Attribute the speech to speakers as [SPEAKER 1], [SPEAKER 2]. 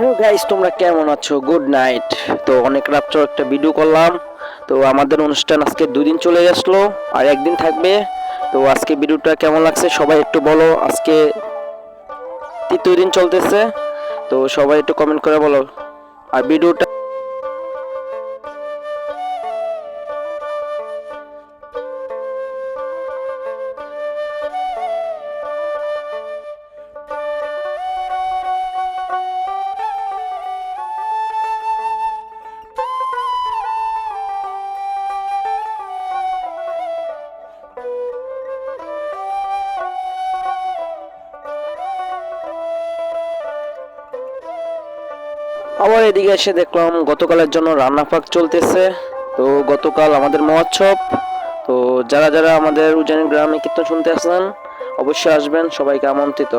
[SPEAKER 1] Hello guys, তোমরা কেমন আছো? Good night. তো অনেক রাত্র একটা ভিডিও করলাম। তো আমাদের অনুষ্ঠান আজকে 2 দিন চলে গেছলো, আর একদিন থাকবে। তো আজকে ভিডিওটা কেমন লাগছে সবাই একটু বলো। আজকে 3য় দিন চলতেছে, তো সবাই একটু কমেন্ট করে বলো। আর ভিডিওটা আবার এদিকে এসে দেখলাম গতকালের জন্য রান্না পাক চলতেছে। তো গতকাল আমাদের মহোৎসব। তো যারা যারা আমাদের উজানি গ্রামে কীর্তন শুনতে আসেন অবশ্যই আসবেন, সবাইকে আমন্ত্রিত।